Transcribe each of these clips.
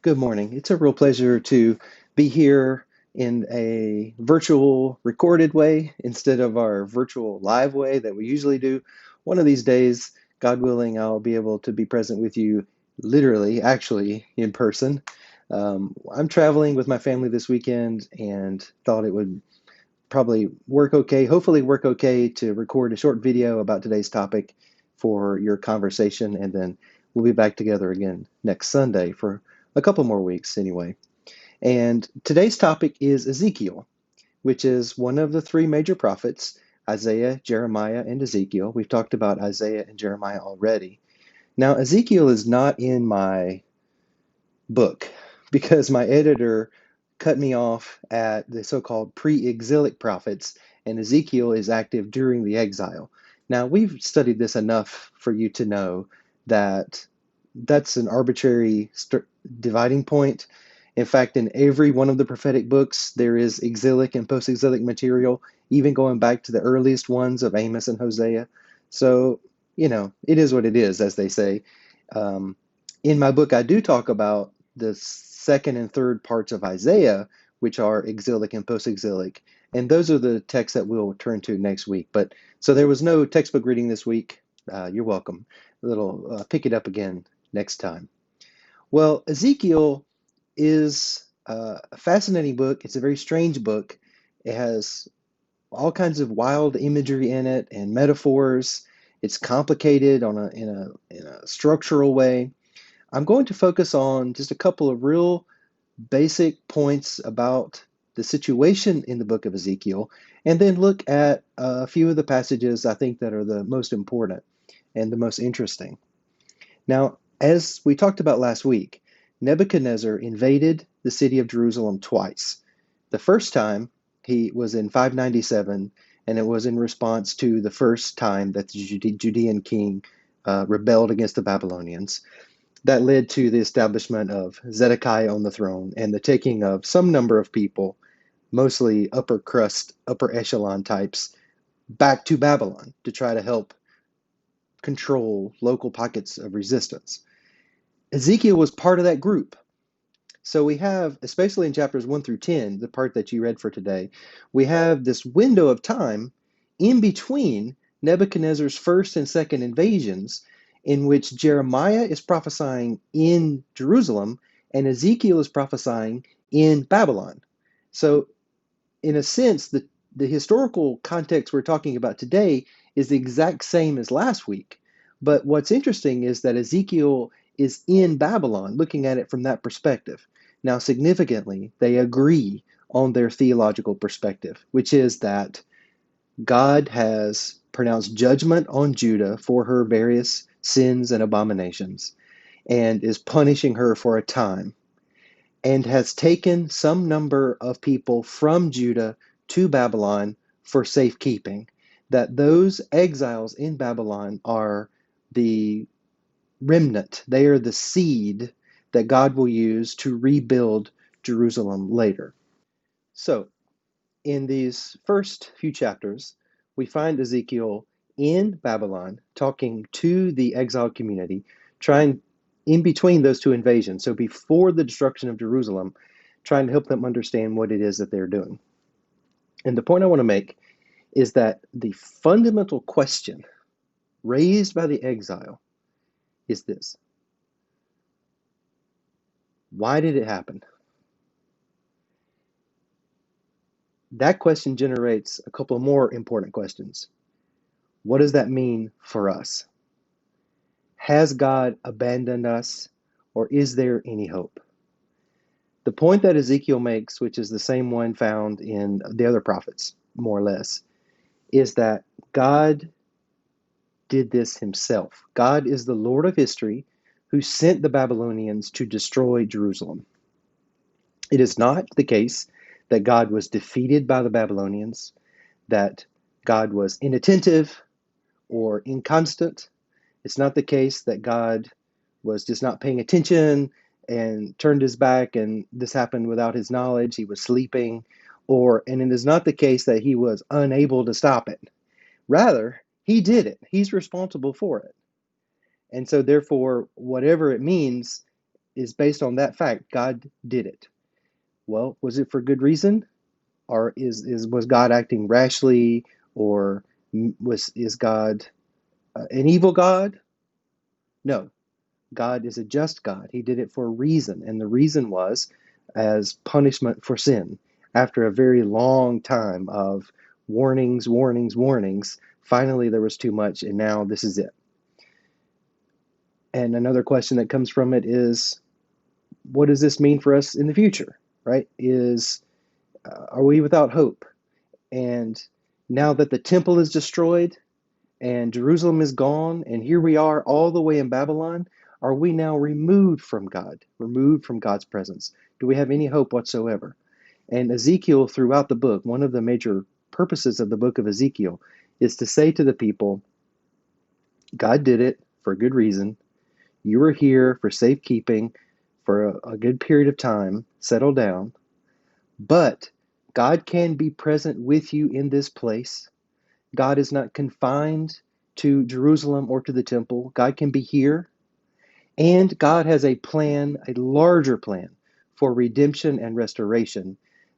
Good morning. It's a real pleasure to be here in a virtual recorded way instead of our virtual live way that we usually do. One of these days, God willing, I'll be able to be present with you literally, actually, in person. I'm traveling with my family this weekend and thought it would probably work okay, hopefully work okay to record a short video about today's topic for your conversation, and then we'll be back together again next Sunday for a couple more weeks anyway. And today's topic is Ezekiel, which is one of the three major prophets, Isaiah, Jeremiah, and Ezekiel. We've talked about Isaiah and Jeremiah already. Now, Ezekiel is not in my book because my editor cut me off at the so-called pre-exilic prophets, and Ezekiel is active during the exile. Now, we've studied this enough for you to know that that's an arbitrary dividing point. In fact, in every one of the prophetic books, there is exilic and post-exilic material, even going back to the earliest ones of Amos and Hosea. So, it is what it is, as they say. Um, in my book, I do talk about the second and third parts of Isaiah, which are exilic and post-exilic, and those are the texts that we'll turn to next week. But so there was no textbook reading this week. You're welcome. Pick it up again next time. Well, Ezekiel is a fascinating book. It's a very strange book. It has all kinds of wild imagery in it and metaphors. It's complicated in a structural way. I'm going to focus on just a couple of real basic points about the situation in the book of Ezekiel, and then look at a few of the passages I think that are the most important and the most interesting. Now, as we talked about last week, Nebuchadnezzar invaded the city of Jerusalem twice. The first time he was in 597, and it was in response to the first time that the Judean king rebelled against the Babylonians. That led to the establishment of Zedekiah on the throne and the taking of some number of people, mostly upper crust, upper echelon types, back to Babylon to try to help control local pockets of resistance. Ezekiel was part of that group. So we have, especially in chapters 1 through 10, the part that you read for today, we have this window of time in between Nebuchadnezzar's first and second invasions, in which Jeremiah is prophesying in Jerusalem and Ezekiel is prophesying in Babylon. So, in a sense, the historical context we're talking about today is the exact same as last week. But what's interesting is that Ezekiel is in Babylon, looking at it from that perspective. Now, significantly, they agree on their theological perspective, which is that God has pronounced judgment on Judah for her various sins and abominations and is punishing her for a time, and has taken some number of people from Judah to Babylon for safekeeping. That those exiles in Babylon are the remnant, they are the seed that God will use to rebuild Jerusalem later. So, in these first few chapters, we find Ezekiel in Babylon talking to the exiled community, trying in between those two invasions, so before the destruction of Jerusalem, trying to help them understand what it is that they're doing. And the point I want to make is that the fundamental question raised by the exile is this: why did it happen? That question generates a couple of more important questions. What does that mean for us? Has God abandoned us, or is there any hope? The point that Ezekiel makes, which is the same one found in the other prophets, more or less, is that God did this himself. God is the Lord of history who sent the Babylonians to destroy Jerusalem. It is not the case that God was defeated by the Babylonians, that God was inattentive or inconstant. It's not the case that God was just not paying attention and turned his back and this happened without his knowledge. He was sleeping, and it is not the case that he was unable to stop it. Rather, he did it. He's responsible for it. And so therefore, whatever it means, is based on that fact. God did it. Well, was it for good reason? Or was God acting rashly, or is God an evil God? No, God is a just God. He did it for a reason, and the reason was as punishment for sin. After a very long time of warnings, warnings, warnings, finally there was too much, and now this is it. And another question that comes from it is, what does this mean for us in the future? Right? Are we without hope? And now that the temple is destroyed and Jerusalem is gone, and here we are all the way in Babylon, are we now removed from God, removed from God's presence? Do we have any hope whatsoever? And Ezekiel, throughout the book, one of the major purposes of the book of Ezekiel is to say to the people, God did it for a good reason. You were here for safekeeping for a good period of time, settle down, but God can be present with you in this place. God is not confined to Jerusalem or to the temple. God can be here. And God has a plan, a larger plan for redemption and restoration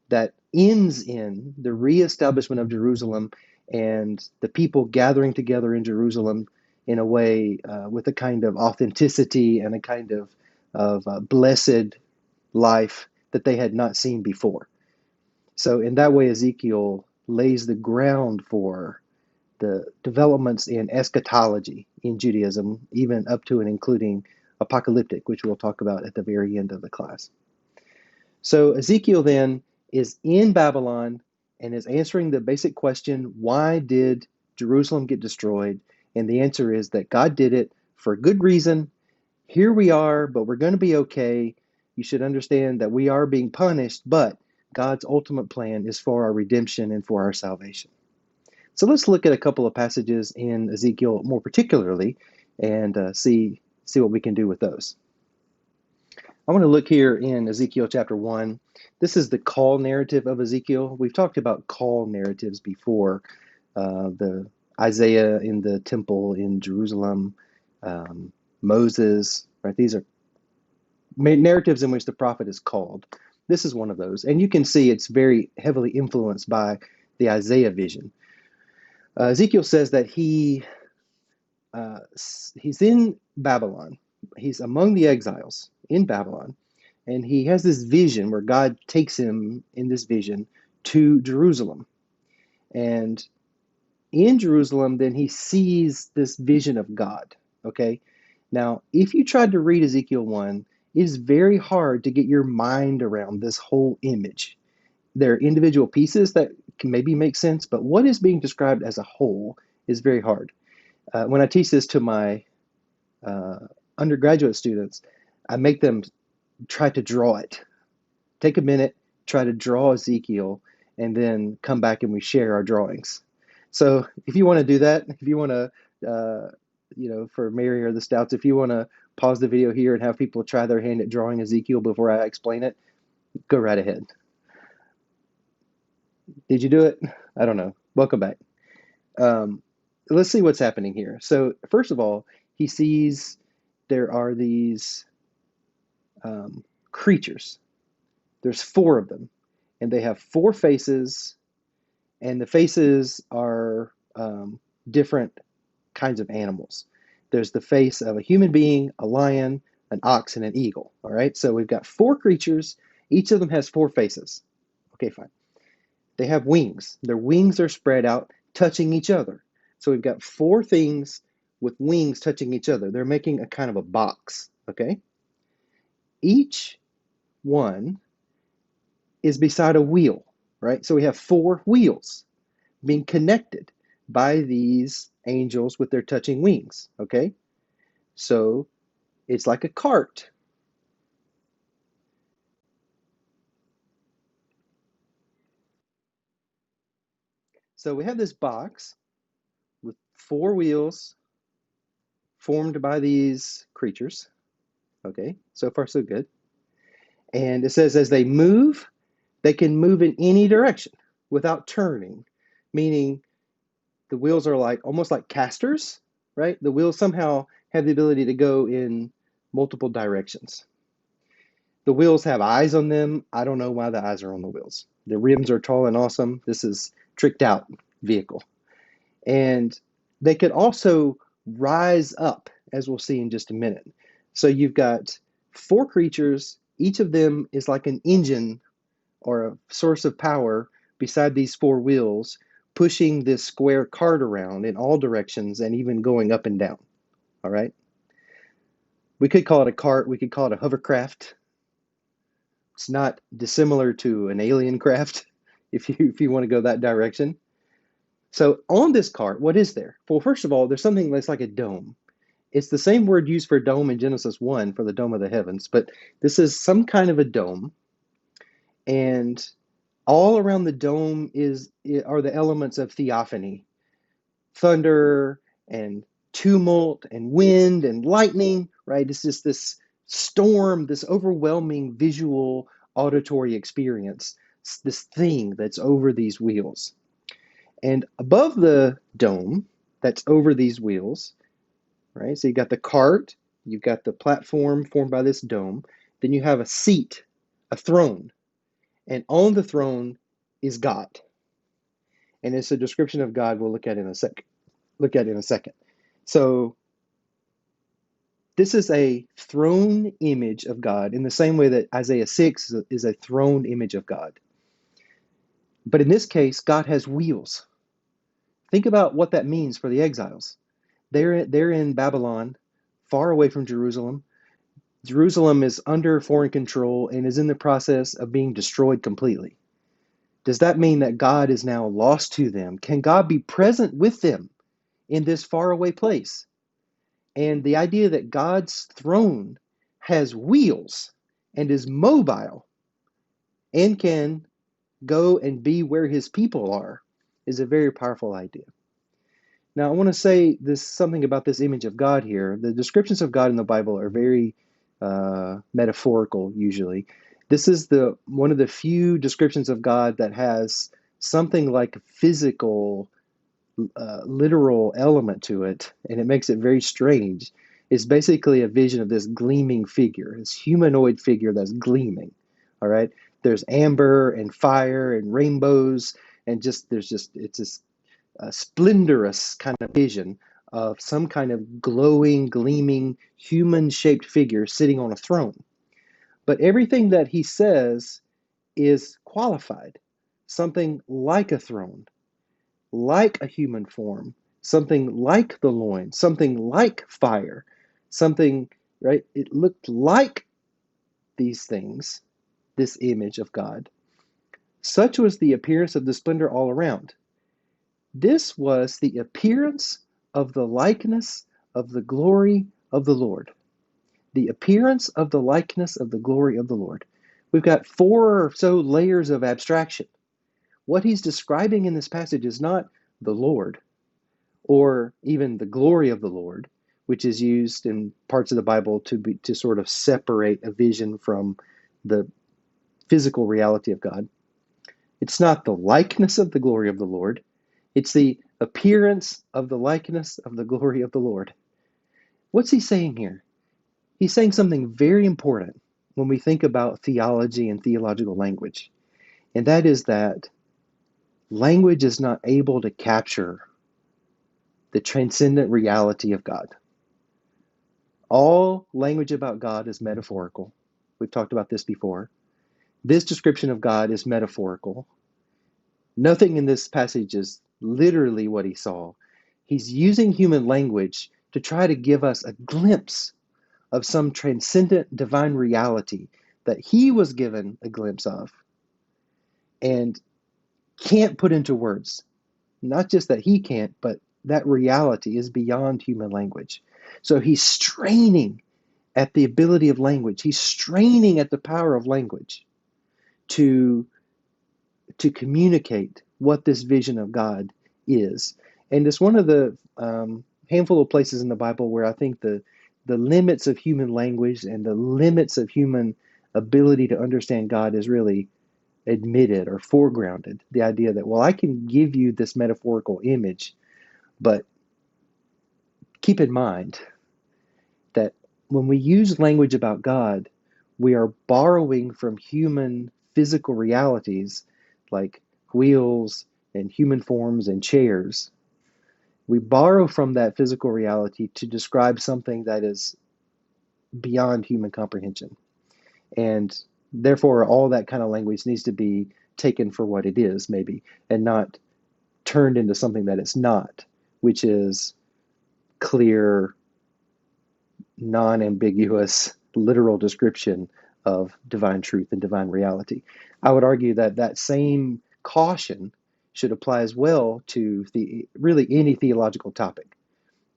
that ends in the reestablishment of Jerusalem and the people gathering together in Jerusalem in a way with a kind of authenticity and a kind of blessed life that they had not seen before. So, in that way, Ezekiel lays the ground for the developments in eschatology in Judaism, even up to and including apocalyptic, which we'll talk about at the very end of the class. So Ezekiel then is in Babylon and is answering the basic question, why did Jerusalem get destroyed? And the answer is that God did it for good reason. Here we are, but we're going to be okay. You should understand that we are being punished, but God's ultimate plan is for our redemption and for our salvation. So let's look at a couple of passages in Ezekiel more particularly and see what we can do with those. I want to look here in Ezekiel chapter 1. This is the call narrative of Ezekiel. We've talked about call narratives before, the Isaiah in the temple in Jerusalem, Moses, right? These are narratives in which the prophet is called. This is one of those. And you can see it's very heavily influenced by the Isaiah vision. Ezekiel says that he's in Babylon. He's among the exiles in Babylon, and he has this vision where God takes him in this vision to Jerusalem. And in Jerusalem, then he sees this vision of God. Okay, now if you tried to read Ezekiel 1, it is very hard to get your mind around this whole image. There are individual pieces that can maybe make sense, but what is being described as a whole is very hard. When I teach this to my undergraduate students, I make them try to draw it. Take a minute, try to draw Ezekiel, and then come back and we share our drawings. So if you want to do that, if you want to, for Mary or the Stouts, if you want to pause the video here and have people try their hand at drawing Ezekiel before I explain it, go right ahead. Did you do it? I don't know. Welcome back. Let's see what's happening here. So first of all, he sees there are these creatures. There's 4 of them, and they have 4 faces, and the faces are different kinds of animals. There's the face of a human being, a lion, an ox, and an eagle. All right, so we've got 4 creatures. Each of them has 4 faces. Okay, fine. They have wings. Their wings are spread out, touching each other. So we've got 4 things with wings touching each other. They're making a kind of a box, okay? Each one is beside a wheel, right? So we have 4 wheels being connected by these angels with their touching wings, okay? So it's like a cart. So we have this box with 4 wheels formed by these creatures. Okay, so far so good. And it says as they move, they can move in any direction without turning, meaning the wheels are like almost like casters, right? The wheels somehow have the ability to go in multiple directions. The wheels have eyes on them. I don't know why the eyes are on the wheels. The rims are tall and awesome. This is tricked out vehicle. And they could also rise up, as we'll see in just a minute. So you've got four creatures. Each of them is like an engine or a source of power beside these four wheels, pushing this square cart around in all directions and even going up and down. All right. We could call it a cart. We could call it a hovercraft. It's not dissimilar to an alien craft if you want to go that direction. So on this cart, what is there? Well, first of all, there's something that's like a dome. It's the same word used for dome in Genesis 1 for the dome of the heavens, but this is some kind of a dome. And all around the dome are the elements of theophany, thunder and tumult and wind and lightning, right? It's just this storm, this overwhelming visual auditory experience, this thing that's over these wheels. And above the dome that's over these wheels, right? So you got the cart, you've got the platform formed by this dome, then you have a seat, a throne, and on the throne is God. And it's a description of God we'll look at in a second. So this is a throne image of God in the same way that Isaiah 6 is a throne image of God. But in this case, God has wheels. Think about what that means for the exiles. They're in Babylon, far away from Jerusalem. Jerusalem is under foreign control and is in the process of being destroyed completely. Does that mean that God is now lost to them? Can God be present with them in this faraway place? And the idea that God's throne has wheels and is mobile and can go and be where his people are is a very powerful idea. Now, I want to say something about this image of God here. The descriptions of God in the Bible are very metaphorical, usually. This is one of the few descriptions of God that has something like a physical, literal element to it, and it makes it very strange. It's basically a vision of this gleaming figure, this humanoid figure that's gleaming. All right, there's amber and fire and rainbows, and it's this splendorous kind of vision of some kind of glowing, gleaming, human-shaped figure sitting on a throne. But everything that he says is qualified. Something like a throne, like a human form, something like the loin, something like fire, something, right? It looked like these things, this image of God. Such was the appearance of the splendor all around. This was the appearance of the likeness of the glory of the Lord. The appearance of the likeness of the glory of the Lord. We've got 4 or so layers of abstraction. What he's describing in this passage is not the Lord or even the glory of the Lord, which is used in parts of the Bible to sort of separate a vision from the physical reality of God. It's not the likeness of the glory of the Lord. It's the appearance of the likeness of the glory of the Lord. What's he saying here? He's saying something very important when we think about theology and theological language. And that is that language is not able to capture the transcendent reality of God. All language about God is metaphorical. We've talked about this before. This description of God is metaphorical. Nothing in this passage is literally what he saw. He's using human language to try to give us a glimpse of some transcendent divine reality that he was given a glimpse of and can't put into words. Not just that he can't, but that reality is beyond human language. So he's straining at the ability of language. He's straining at the power of language to communicate what this vision of God is. And it's one of the handful of places in the Bible where I think the limits of human language and the limits of human ability to understand God is really admitted or foregrounded. The idea that, well, I can give you this metaphorical image, but keep in mind that when we use language about God, We are borrowing from human physical realities like wheels and human forms and chairs. We borrow from that physical reality to describe something that is beyond human comprehension. And therefore, all that kind of language needs to be taken for what it is, maybe, and not turned into something that it's not, which is clear, non ambiguous, literal description of divine truth and divine reality. I would argue that that same caution should apply as well to really any theological topic.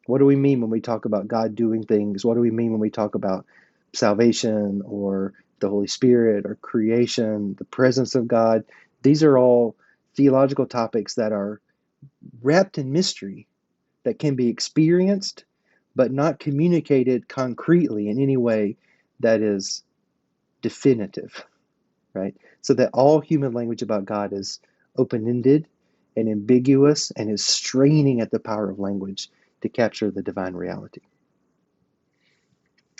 What do we mean when we talk about God doing things? What do we mean when we talk about salvation or the Holy Spirit or creation, the presence of God? These are all theological topics that are wrapped in mystery that can be experienced but not communicated concretely in any way that is definitive, right? So that all human language about God is open ended and ambiguous and is straining at the power of language to capture the divine reality.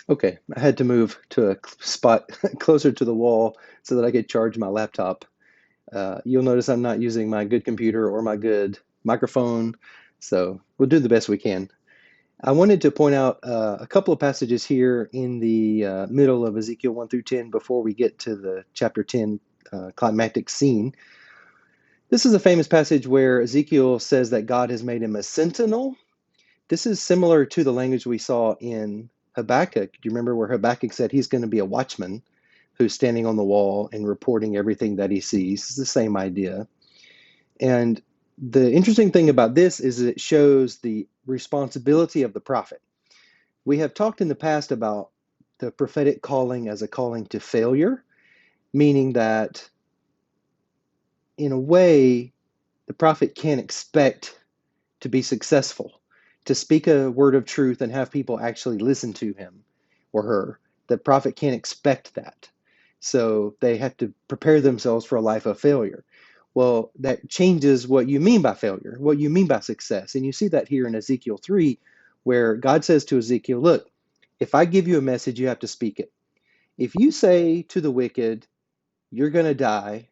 Okay, I had to move to a spot closer to the wall so that I could charge my laptop. You'll notice I'm not using my good computer or my good microphone, so we'll do the best we can. I wanted to point out a couple of passages here in the middle of Ezekiel 1 through 10 before we get to the chapter 10 climactic scene. This is a famous passage where Ezekiel says that God has made him a sentinel. This is similar to the language we saw in Habakkuk. Do you remember where Habakkuk said he's going to be a watchman who's standing on the wall and reporting everything that he sees? It's the same idea. And the interesting thing about this is it shows the responsibility of the prophet. We have talked in the past about the prophetic calling as a calling to failure, meaning that in a way, the prophet can't expect to be successful, to speak a word of truth and have people actually listen to him or her. The prophet can't expect that. So they have to prepare themselves for a life of failure. Well, that changes what you mean by failure, what you mean by success. And you see that here in Ezekiel 3, where God says to Ezekiel, look, if I give you a message, you have to speak it. If you say to the wicked, you're going to die,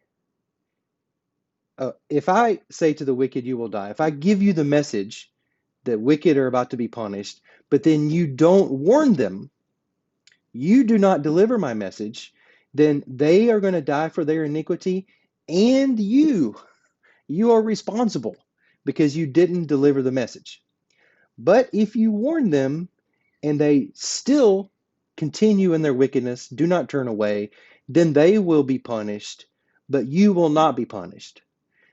if I say to the wicked, you will die, if I give you the message that wicked are about to be punished, but then you don't warn them, you do not deliver my message, then they are going to die for their iniquity, and you are responsible because you didn't deliver the message. But if you warn them and they still continue in their wickedness, do not turn away, then they will be punished, but you will not be punished.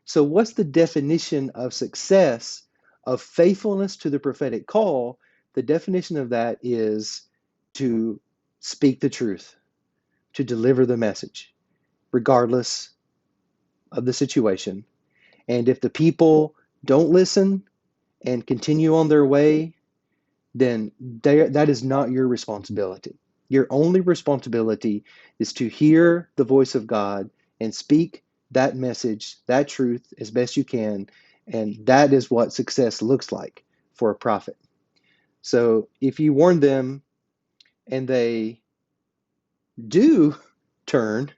So, what's the definition of success, of faithfulness to the prophetic call? The definition of that is to speak the truth, to deliver the message, regardless of the situation. And if the people don't listen and continue on their way, then that is not your responsibility. Your only responsibility is to hear the voice of God and speak that message, that truth, as best you can. And that is what success looks like for a prophet. So if you warn them and they do turn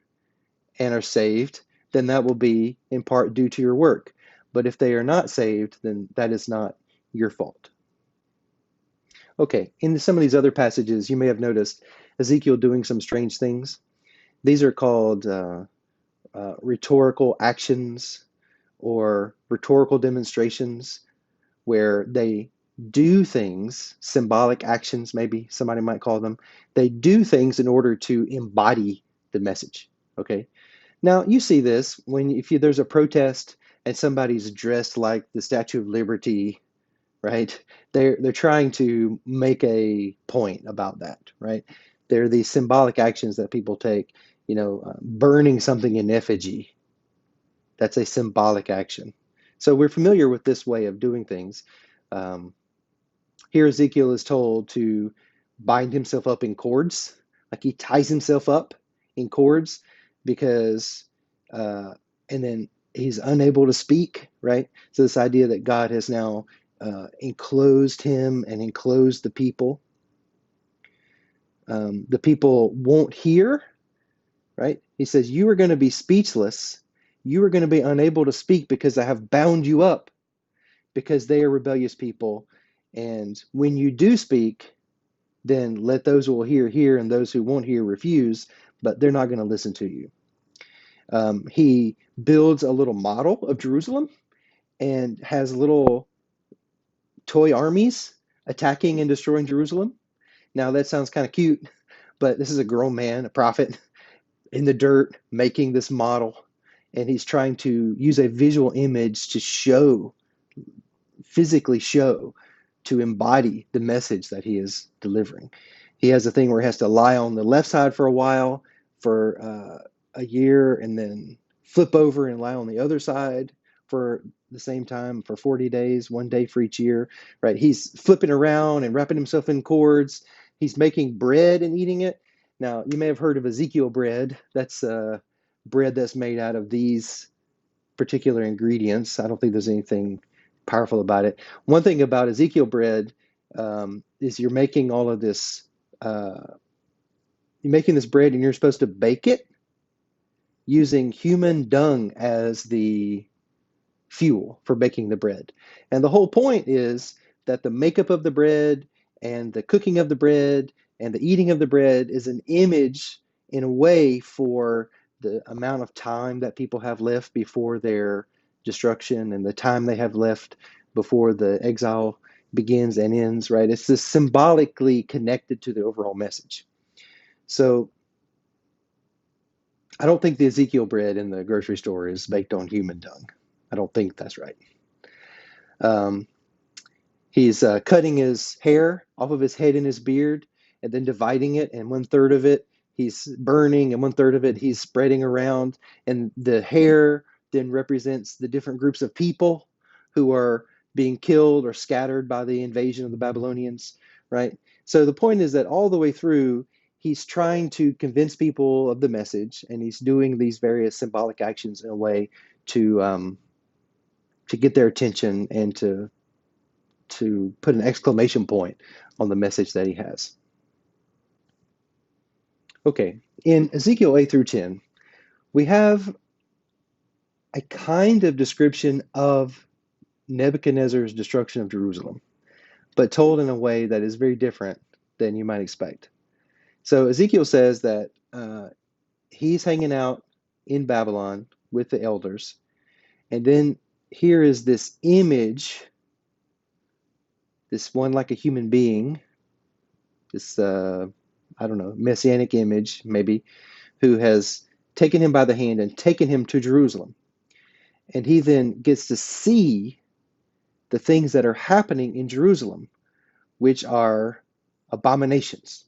and are saved, then that will be in part due to your work. But if they are not saved, then that is not your fault. Okay, in some of these other passages, you may have noticed Ezekiel doing some strange things. These are called rhetorical actions or rhetorical demonstrations where they do things, symbolic actions, maybe somebody might call them. They do things in order to embody the message. Okay. Now you see this when if there's a protest and somebody's dressed like the Statue of Liberty, right? They're trying to make a point about that, right? There are these symbolic actions that people take, burning something in effigy. That's a symbolic action. So we're familiar with this way of doing things. Um, Here Ezekiel is told to bind himself up in cords, like he ties himself up in cords because, and then he's unable to speak, right? So this idea that God has now enclosed him and enclosed the people. The people won't hear, right? He says, you are going to be speechless. You are going to be unable to speak because I have bound you up, because they are rebellious people. And when you do speak, then let those who will hear, and those who won't hear refuse, but they're not going to listen to you. He builds a little model of Jerusalem and has little toy armies attacking and destroying Jerusalem. Now, that sounds kind of cute, but this is a grown man, a prophet, in the dirt making this model. And he's trying to use a visual image to show, physically show, to embody the message that he is delivering. He has a thing where he has to lie on the left side for a while, for a year, and then flip over and lie on the other side for the same time for 40 days, 1 day for each year, right? He's flipping around and wrapping himself in cords. He's making bread and eating it. Now, you may have heard of Ezekiel bread. That's bread that's made out of these particular ingredients. I don't think there's anything powerful about it. One thing about Ezekiel bread is you're making all of this, you're making this bread and you're supposed to bake it using human dung as the fuel for baking the bread. And the whole point is that the makeup of the bread and the cooking of the bread and the eating of the bread is an image, in a way, for the amount of time that people have left before their destruction and the time they have left before the exile begins and ends, right? It's just symbolically connected to the overall message. So I don't think the Ezekiel bread in the grocery store is baked on human dung. I don't think that's right. Um, he's cutting his hair off of his head and his beard, and then dividing it, and 1/3 of it he's burning, and 1/3 of it he's spreading around. And the hair then represents the different groups of people who are being killed or scattered by the invasion of the Babylonians, right? So the point is that all the way through, he's trying to convince people of the message, and he's doing these various symbolic actions in a way to get their attention and to put an exclamation point on the message that he has. Okay, in Ezekiel 8 through 10, we have a kind of description of Nebuchadnezzar's destruction of Jerusalem, but told in a way that is very different than you might expect. So Ezekiel says that he's hanging out in Babylon with the elders, and then here is this image, this one like a human being, this I don't know, messianic image maybe, who has taken him by the hand and taken him to Jerusalem. And he then gets to see the things that are happening in Jerusalem, which are abominations.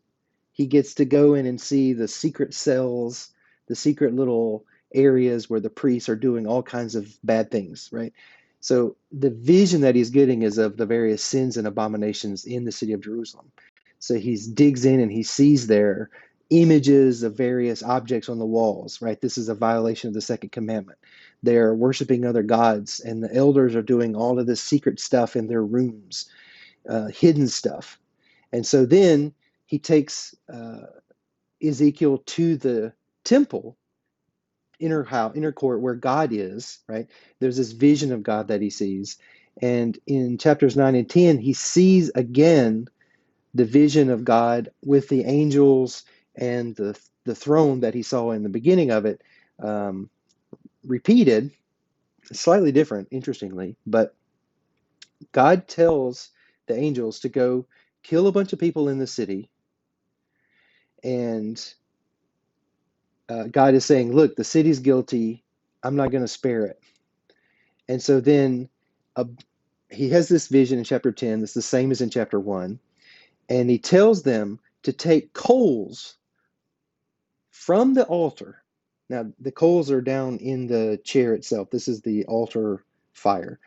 He gets to go in and see the secret cells, the secret little areas where the priests are doing all kinds of bad things, right? So the vision that he's getting is of the various sins and abominations in the city of Jerusalem. So he digs in and he sees there images of various objects on the walls, right? This is a violation of the second commandment. They're worshiping other gods, and the elders are doing all of this secret stuff in their rooms, hidden stuff. And so then he takes Ezekiel to the temple, inner court where God is, right? There's this vision of God that he sees. And in chapters 9 and 10, he sees again the vision of God with the angels and the throne that he saw in the beginning of it, repeated, slightly different, interestingly. But God tells the angels to go kill a bunch of people in the city. And God is saying, look, the city's guilty. I'm not going to spare it. And so then he has this vision in chapter 10 that's the same as in chapter 1. And he tells them to take coals from the altar. Now, the coals are down in the chair itself. This is the altar fire.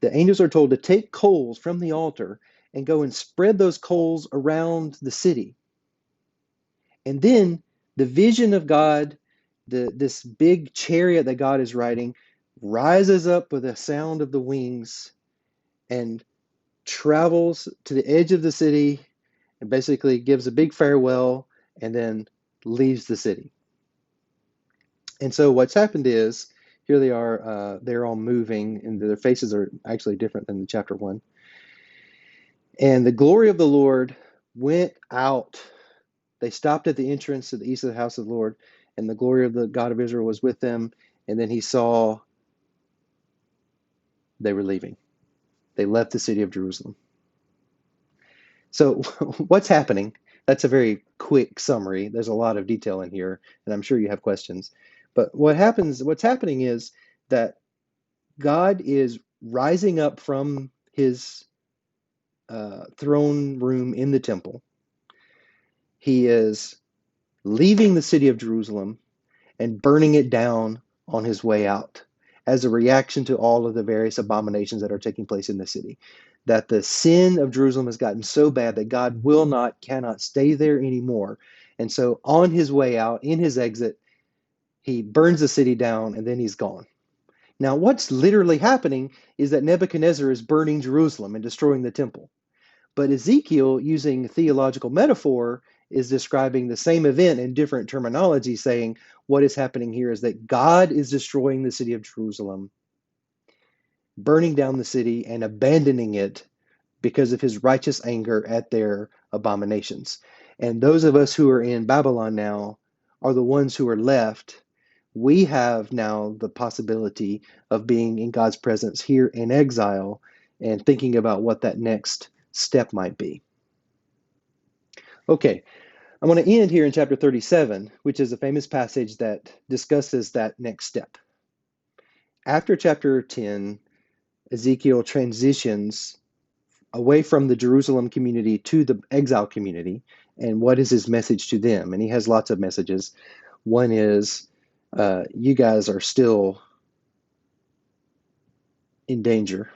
The angels are told to take coals from the altar and go and spread those coals around the city. And then the vision of God, this big chariot that God is riding, rises up with the sound of the wings and travels to the edge of the city and basically gives a big farewell and then leaves the city. And so what's happened is here they are, they're all moving, and their faces are actually different than the chapter 1. And the glory of the Lord went out. They stopped at the entrance to the east of the house of the Lord, and the glory of the God of Israel was with them. And then he saw they were leaving. They left the city of Jerusalem. So what's happening? That's a very quick summary. There's a lot of detail in here, and I'm sure you have questions. But what's happening is that God is rising up from his throne room in the temple. He is leaving the city of Jerusalem and burning it down on his way out as a reaction to all of the various abominations that are taking place in the city. That the sin of Jerusalem has gotten so bad that God cannot stay there anymore. And so on his way out, in his exit, he burns the city down and then he's gone. Now, what's literally happening is that Nebuchadnezzar is burning Jerusalem and destroying the temple. But Ezekiel, using theological metaphor, is describing the same event in different terminology, saying what is happening here is that God is destroying the city of Jerusalem, burning down the city and abandoning it because of his righteous anger at their abominations. And those of us who are in Babylon now are the ones who are left. We have now the possibility of being in God's presence here in exile and thinking about what that next step might be. Okay, I want to end here in chapter 37, which is a famous passage that discusses that next step. After chapter 10, Ezekiel transitions away from the Jerusalem community to the exile community, and what is his message to them? And he has lots of messages. One is, you guys are still in danger.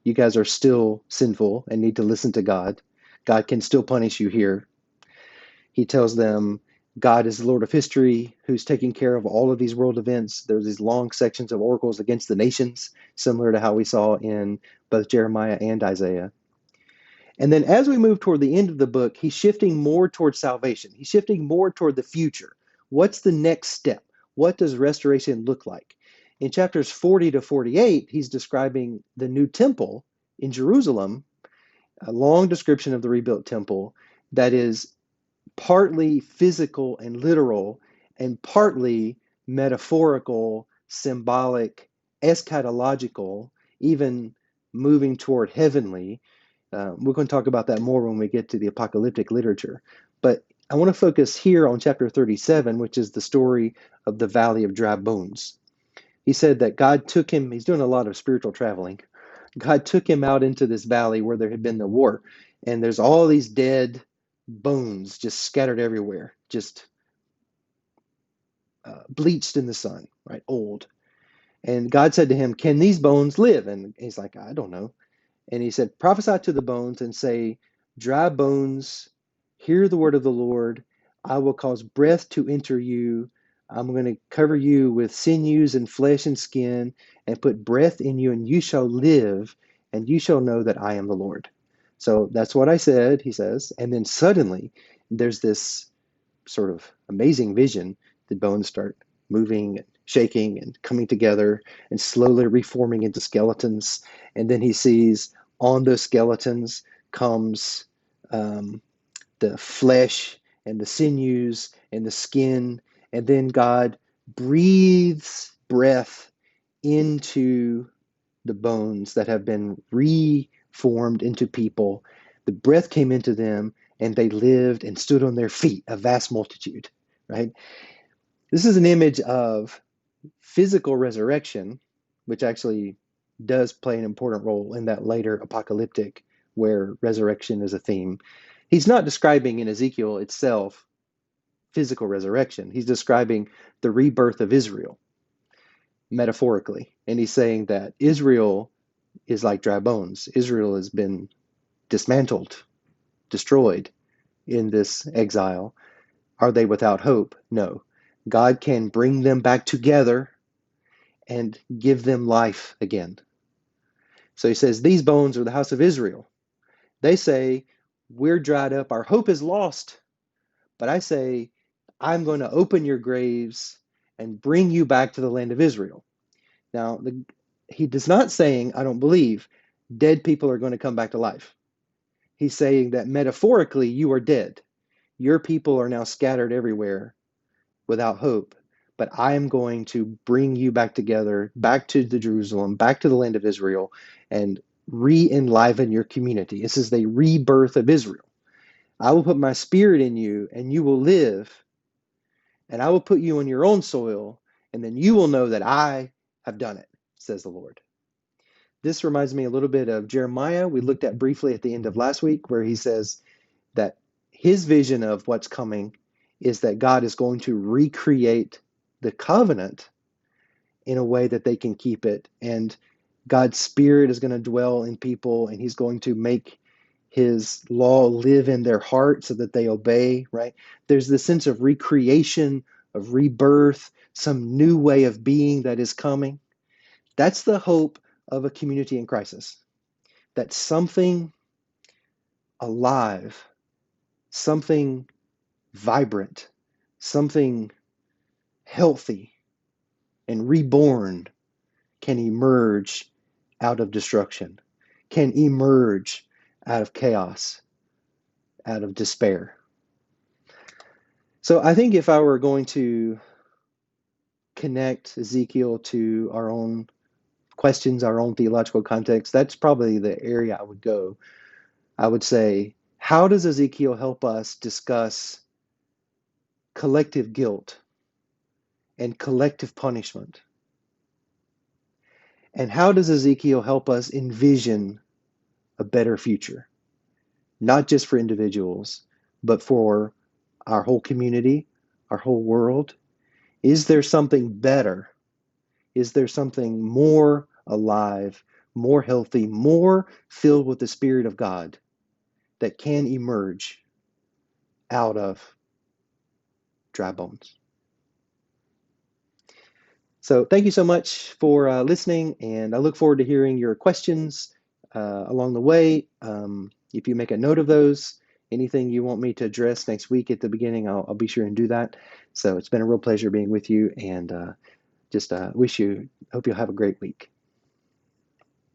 You guys are still sinful and need to listen to God. God can still punish you here. He tells them God is the Lord of history who's taking care of all of these world events. There's these long sections of oracles against the nations, similar to how we saw in both Jeremiah and Isaiah. And then as we move toward the end of the book, he's shifting more toward salvation. He's shifting more toward the future. What's the next step? What does restoration look like? In chapters 40 to 48, he's describing the new temple in Jerusalem, a long description of the rebuilt temple that is partly physical and literal, and partly metaphorical, symbolic, eschatological, even moving toward heavenly. We're going to talk about that more when we get to the apocalyptic literature. But I want to focus here on chapter 37, which is the story of the Valley of Dry Bones. He said that God took him, he's doing a lot of spiritual traveling. God took him out into this valley where there had been the war, and there's all these dead bones just scattered everywhere, just bleached in the sun, right? Old. And God said to him, "Can these bones live?" And he's like, "I don't know." And he said, "Prophesy to the bones and say, dry bones, hear the word of the Lord. I will cause breath to enter you. I'm going to cover you with sinews and flesh and skin and put breath in you, and you shall live, and you shall know that I am the Lord." So that's what I said, he says. And then suddenly there's this sort of amazing vision. The bones start moving and shaking and coming together and slowly reforming into skeletons. And then he sees on those skeletons comes the flesh and the sinews and the skin. And then God breathes breath into the bones that have been reformed into people. The breath came into them and they lived and stood on their feet, a vast multitude, right? This is an image of physical resurrection, which actually does play an important role in that later apocalyptic where resurrection is a theme. He's not describing in Ezekiel itself physical resurrection. He's describing the rebirth of Israel metaphorically. And he's saying that Israel is like dry bones. Israel has been dismantled, destroyed in this exile. Are they without hope? No. God can bring them back together and give them life again. So he says, these bones are the house of Israel. They say, We're dried up. Our hope is lost. But I say, I'm going to open your graves and bring you back to the land of Israel. Now, he does not saying, I don't believe, dead people are going to come back to life. He's saying that metaphorically, you are dead. Your people are now scattered everywhere without hope. But I am going to bring you back together, back to the Jerusalem, back to the land of Israel, and re-enliven your community. This is the rebirth of Israel. I will put my spirit in you, and you will live, and I will put you on your own soil, and then you will know that I have done it, says the Lord. This reminds me a little bit of Jeremiah, we looked at briefly at the end of last week, where he says that his vision of what's coming is that God is going to recreate the covenant in a way that they can keep it. And God's spirit is going to dwell in people, and he's going to make his law live in their heart so that they obey, right? There's this sense of recreation, of rebirth, some new way of being that is coming. That's the hope of a community in crisis. That something alive, something vibrant, something healthy and reborn can emerge out of destruction, can emerge out of chaos, out of despair. So I think if I were going to connect Ezekiel to our own questions, our own theological context, that's probably the area I would go. I would say, how does Ezekiel help us discuss collective guilt and collective punishment? And how does Ezekiel help us envision a better future? Not just for individuals, but for our whole community, our whole world. Is there something better? Is there something more alive, more healthy, more filled with the Spirit of God that can emerge out of dry bones? So thank you so much for listening, and I look forward to hearing your questions along the way. If you make a note of those, anything you want me to address next week at the beginning, I'll be sure and do that. So it's been a real pleasure being with you, and just hope you'll have a great week.